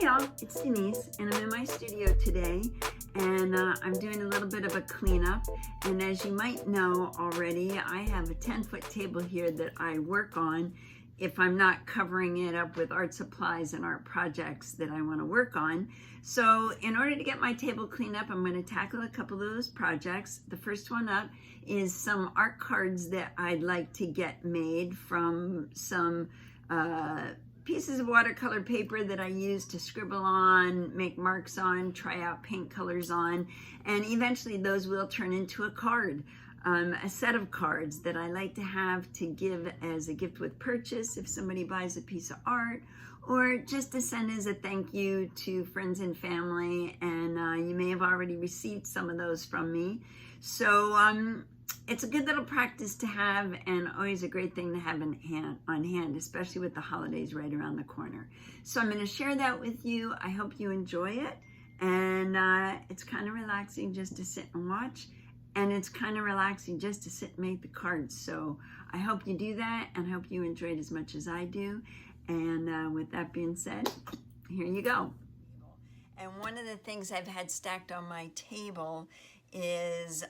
y'all, it's Denise, and I'm in my studio today, and I'm doing a little bit of a cleanup. And as you might know already, I have a 10-foot table here that I work on if I'm not covering it up with art supplies and art projects that I want to work on. So in order to get my table cleaned up, I'm going to tackle a couple of those projects. The first one up is some art cards that I'd like to get made from some pieces of watercolor paper that I use to scribble on, make marks on, try out paint colors on, and eventually those will turn into a card, a set of cards that I like to have to give as a gift with purchase if somebody buys a piece of art, or just to send as a thank you to friends and family. And you may have already received some of those from me. So it's a good little practice to have, and always a great thing to have on hand, especially with the holidays right around the corner. So I'm going to share that with you. I hope you enjoy it, and it's kind of relaxing just to sit and watch, and it's kind of relaxing just to sit and make the cards. So I hope you do that, and I hope you enjoy it as much as I do. And with that being said, here you go. And one of the things I've had stacked on my table is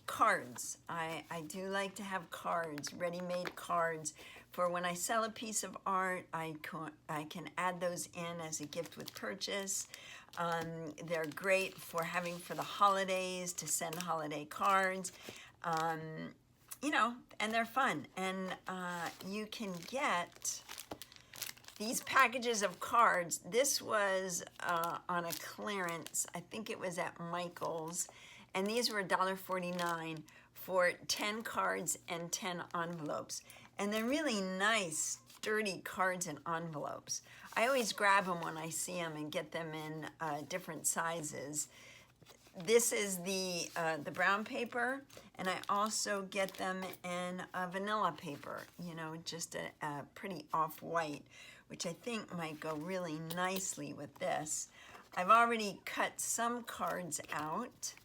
cards. I do like to have cards, ready-made cards, for when I sell a piece of art. I can add those in as a gift with purchase. They're great for having for the holidays, to send holiday cards, you know, and they're fun. And you can get these packages of cards. This was on a clearance. I think it was at Michael's. And these were $1.49 for 10 cards and 10 envelopes. And they're really nice, sturdy cards and envelopes. I always grab them when I see them and get them in different sizes. This is the brown paper, and I also get them in vanilla paper, you know, just a pretty off-white, which I think might go really nicely with this. I've already cut some cards out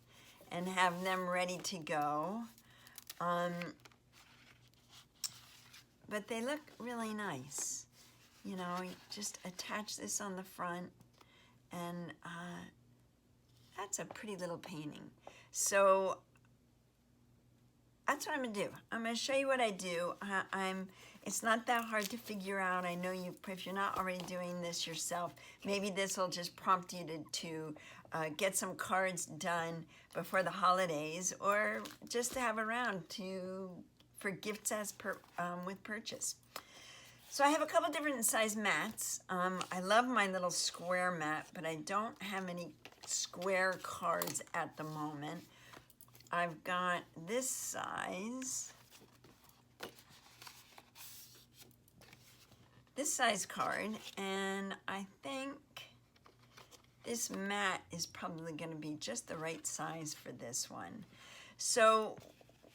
and have them ready to go. But they look really nice. You know, you just attach this on the front, and that's a pretty little painting. So that's what I'm gonna do. I'm gonna show you what I do. It's not that hard to figure out. I know if you're not already doing this yourself, maybe this will just prompt you to get some cards done before the holidays, or just to have around for gifts with purchase. So I have a couple different size mats. I love my little square mat, but I don't have any square cards at the moment. I've got this size card, and I think this mat is probably going to be just the right size for this one. So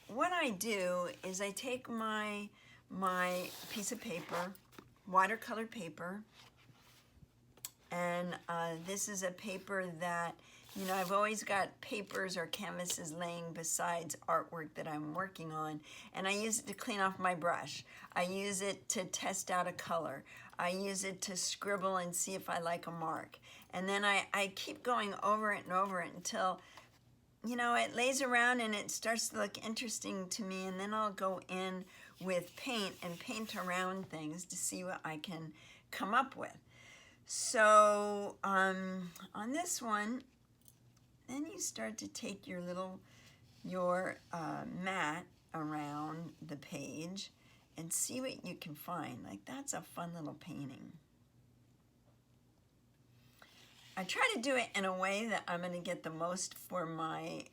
what I do is I take my piece of paper, watercolor paper, and this is a paper that, you know, I've always got papers or canvases laying besides artwork that I'm working on, and I use it to clean off my brush. I use it to test out a color. I use it to scribble and see if I like a mark. And then I keep going over it and over it until, you know, it lays around and it starts to look interesting to me, and then I'll go in with paint and paint around things to see what I can come up with. So on this one, then you start to take your mat around the page and see what you can find. Like, that's a fun little painting. I try to do it in a way that I'm going to get the most for my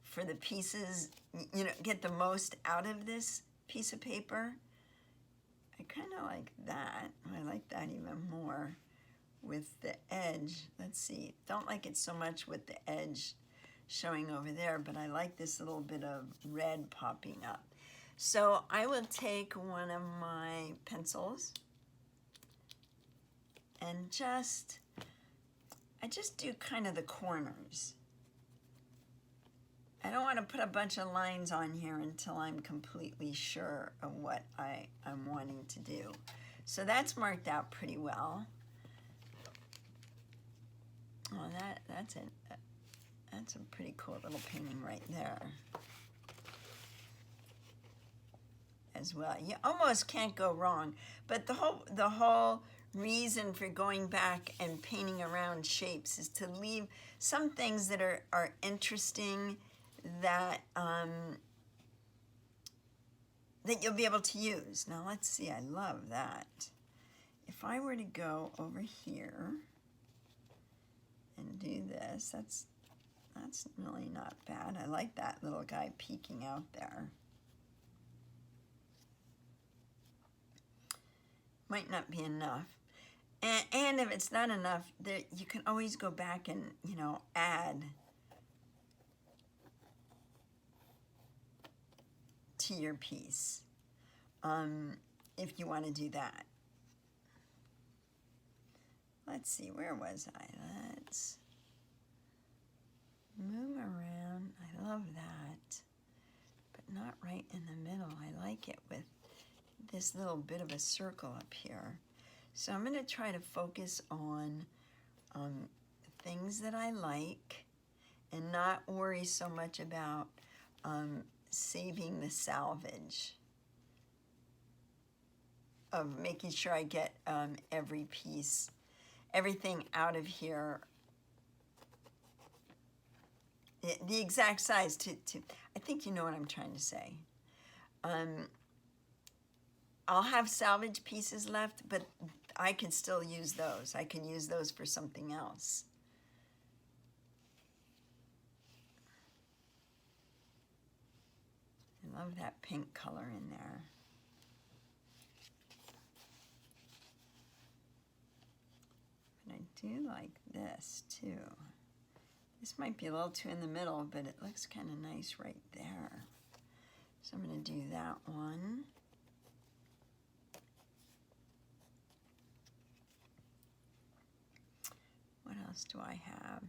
for the pieces, you know, get the most out of this piece of paper. I kind of like that. I like that even more with the edge. Let's see. Don't like it so much with the edge showing over there, but I like this little bit of red popping up. So I will take one of my pencils and I just do kind of the corners. I don't want to put a bunch of lines on here until I'm completely sure of what I'm wanting to do. So that's marked out pretty well. Oh, that's a pretty cool little painting right there as well. You almost can't go wrong. But the whole reason for going back and painting around shapes is to leave some things that are interesting, that that you'll be able to use. Now let's see, I love that. If I were to go over here and do this, that's really not bad. I like that little guy peeking out there. Might not be enough. And if it's not enough, there, you can always go back and, you know, add to your piece if you want to do that. Let's see, where was I? Let's move around. I love that, but not right in the middle. I like it with this little bit of a circle up here. So I'm going to try to focus on things that I like and not worry so much about saving the salvage, of making sure I get every piece, everything out of here, the exact size to I think you know what I'm trying to say. I'll have salvage pieces left, but I can still use those. I can use those for something else. I love that pink color in there. But I do like this too. This might be a little too in the middle, but it looks kind of nice right there. So I'm going to do that one. What else do I have?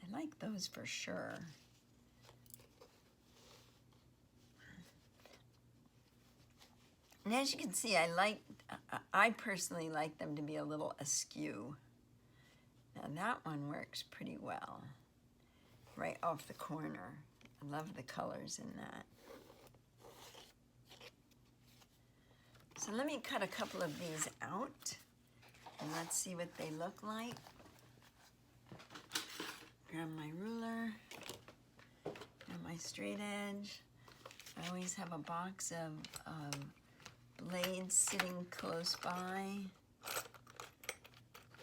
I like those for sure. And as you can see, I personally like them to be a little askew. Now that one works pretty well, right off the corner. I love the colors in that. So let me cut a couple of these out and let's see what they look like. Grab my ruler, grab my straight edge. I always have a box of blades sitting close by.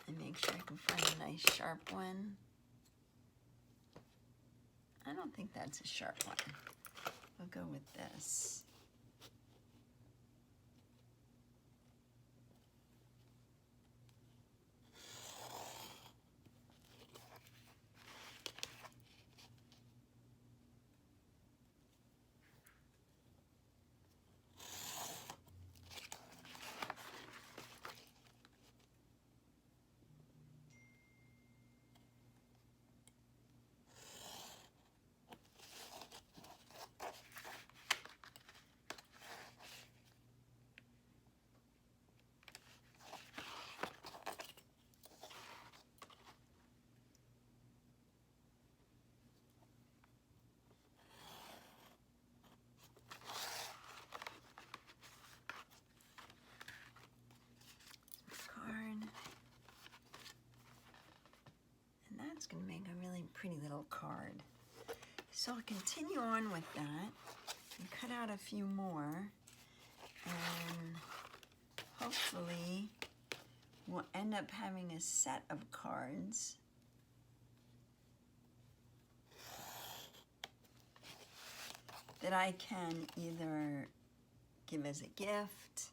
And make sure I can find a nice sharp one. I don't think that's a sharp one. We'll go with this. That's going to make a really pretty little card. So I'll continue on with that and cut out a few more, and hopefully we'll end up having a set of cards that I can either give as a gift,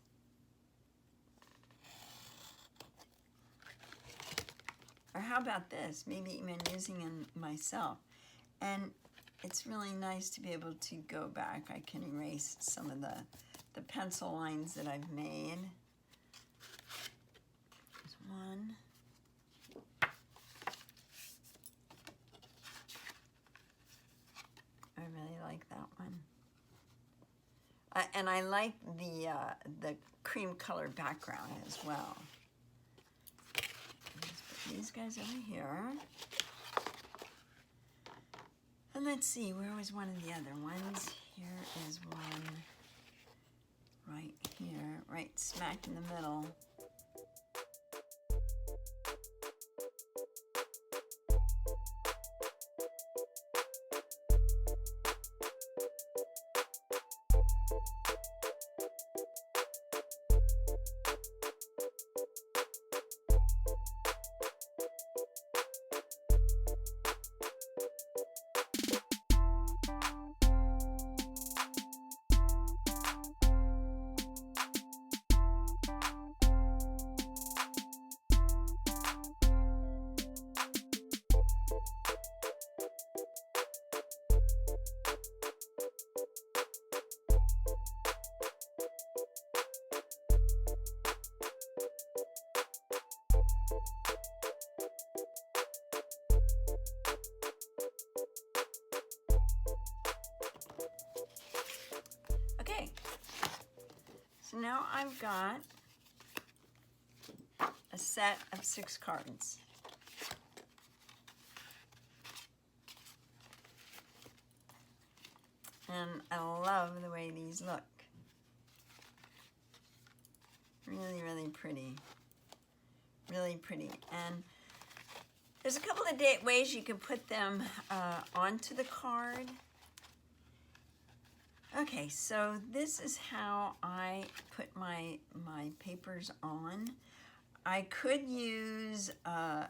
or how about this, maybe even using them myself. And it's really nice to be able to go back. I can erase some of the pencil lines that I've made. There's one. I really like that one. And I like the cream color background as well. Let's put these guys over here. And let's see, where was one of the other ones? Here is one right here, right smack in the middle. Okay, so now I've got a set of 6 cards. And I love the way these look. Really, really pretty. Really pretty. And there's a couple of ways you can put them onto the card. Okay, so this is how I put my papers on. I could use a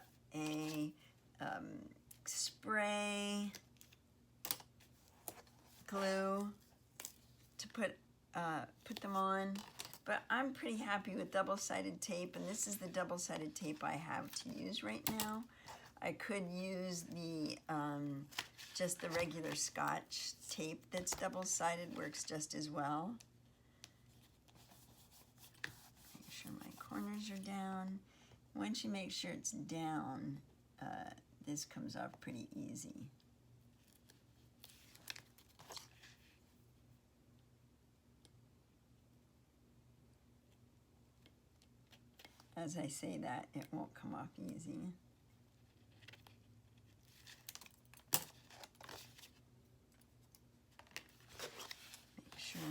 spray glue to put them on, but I'm pretty happy with double-sided tape, and this is the double-sided tape I have to use right now. I could use the just the regular Scotch tape that's double-sided, works just as well. Make sure my corners are down. Once you make sure it's down, this comes off pretty easy. As I say that, it won't come off easy. Make sure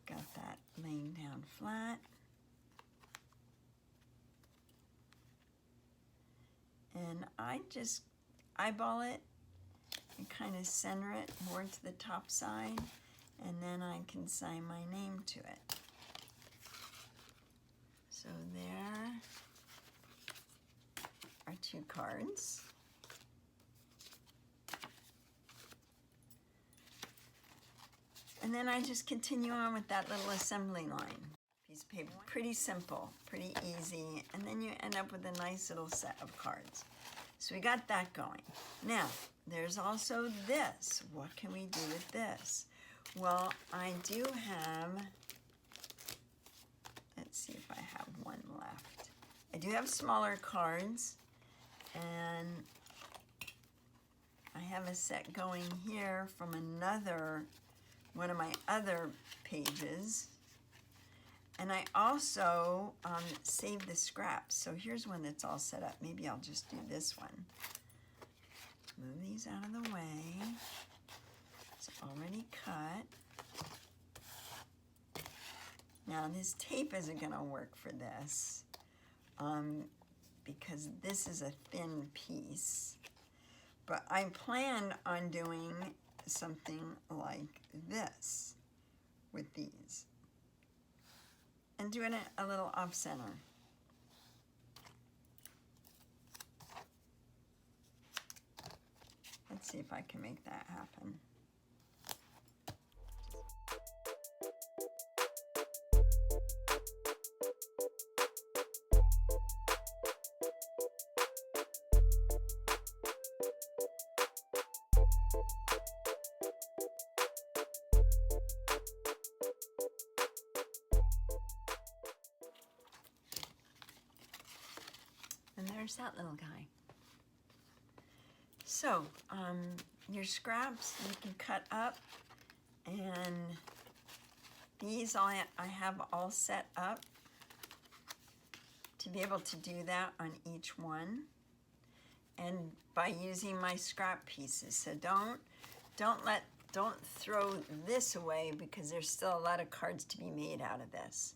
got that laying down flat. And I just eyeball it and kind of center it more to the top side, and then I can sign my name to it. So there are 2 cards. And then I just continue on with that little assembly line. Piece of paper, pretty simple, pretty easy, and then you end up with a nice little set of cards. So we got that going. Now, there's also this. What can we do with this? Well, I do have, let's see if I have one left. I do have smaller cards, and I have a set going here from one of my other pages. And I also saved the scraps. So here's one that's all set up. Maybe I'll just do this one. Move these out of the way. It's already cut. Now this tape isn't gonna work for this because this is a thin piece. But I planned on doing something like this with these. And doing it a little off center. Let's see if I can make that happen. And there's that little guy. So, your scraps you can cut up, and these I have all set up. to be able to do that on each one, and by using my scrap pieces. So don't throw this away, because there's still a lot of cards to be made out of this.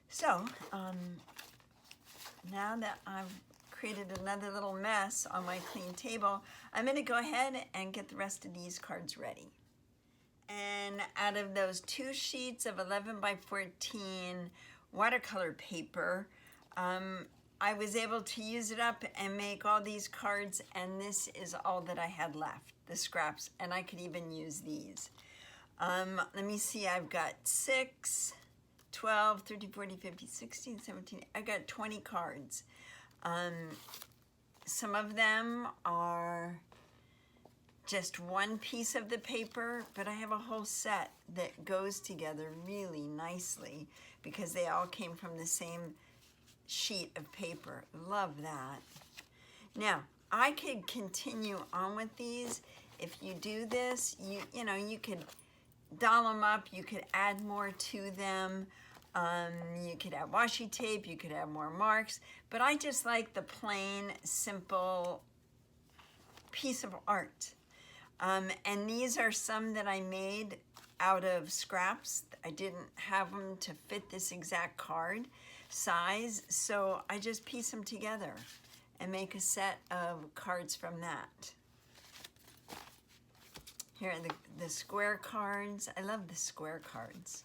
So now that I've created another little mess on my clean table, I'm going to go ahead and get the rest of these cards ready. And out of those 2 sheets of 11 by 14 watercolor paper, I was able to use it up and make all these cards, and this is all that I had left, the scraps, and I could even use these. Let me see, I've got 6, 12, 13, 14, 15, 16, 17, I got 20 cards. Some of them are just one piece of the paper, but I have a whole set that goes together really nicely because they all came from the same sheet of paper. Love that. Now, I could continue on with these. If you do this, you know, you could doll them up, you could add more to them. You could add washi tape, you could add more marks, but I just like the plain, simple piece of art. And these are some that I made out of scraps. I didn't have them to fit this exact card size, so I just piece them together and make a set of cards from that. Here are the square cards. I love the square cards.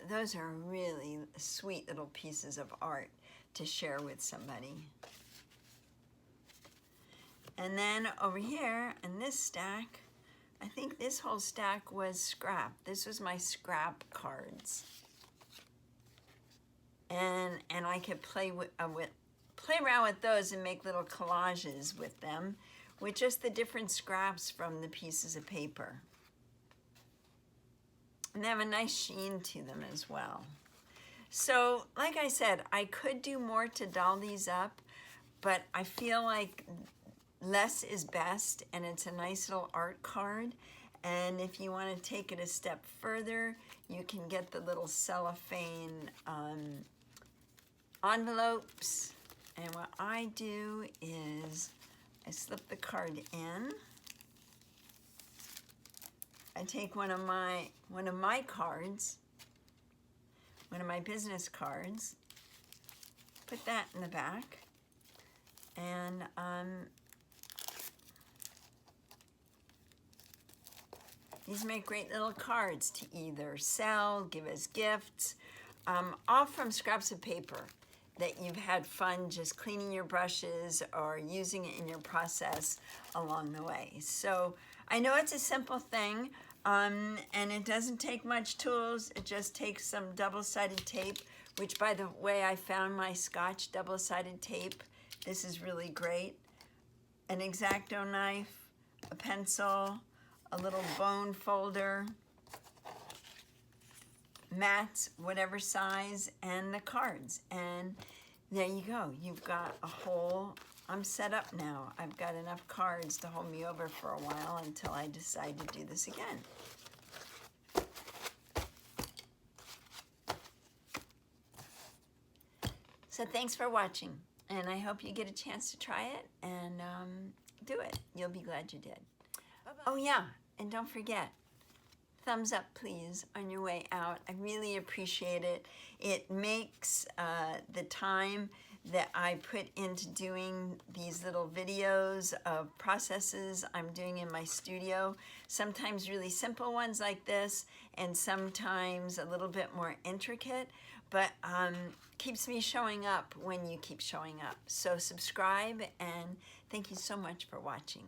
Those are really sweet little pieces of art to share with somebody. And then over here in this stack, I think this whole stack was scrap. This was my scrap cards. And I could play around with those and make little collages with them, with just the different scraps from the pieces of paper. And they have a nice sheen to them as well. So, like I said, I could do more to doll these up, but I feel like less is best, and it's a nice little art card. And if you want to take it a step further, you can get the little cellophane envelopes. And what I do is I slip the card in. I take one of my cards, one of my business cards, put that in the back, and these make great little cards to either sell, give as gifts, all from scraps of paper that you've had fun just cleaning your brushes or using it in your process along the way. So I know it's a simple thing, and it doesn't take much tools. It just takes some double-sided tape, which, by the way, I found my Scotch double-sided tape. This is really great. An X-Acto knife, a pencil, a little bone folder, mats, whatever size, and the cards. And there you go. You've got a whole, I'm set up now. I've got enough cards to hold me over for a while until I decide to do this again. So thanks for watching, and I hope you get a chance to try it and do it. You'll be glad you did. Bye-bye. Oh yeah, and don't forget, thumbs up please on your way out. I really appreciate it. It makes the time that I put into doing these little videos of processes I'm doing in my studio, sometimes really simple ones like this, and sometimes a little bit more intricate, but keeps me showing up when you keep showing up. So subscribe, and thank you so much for watching.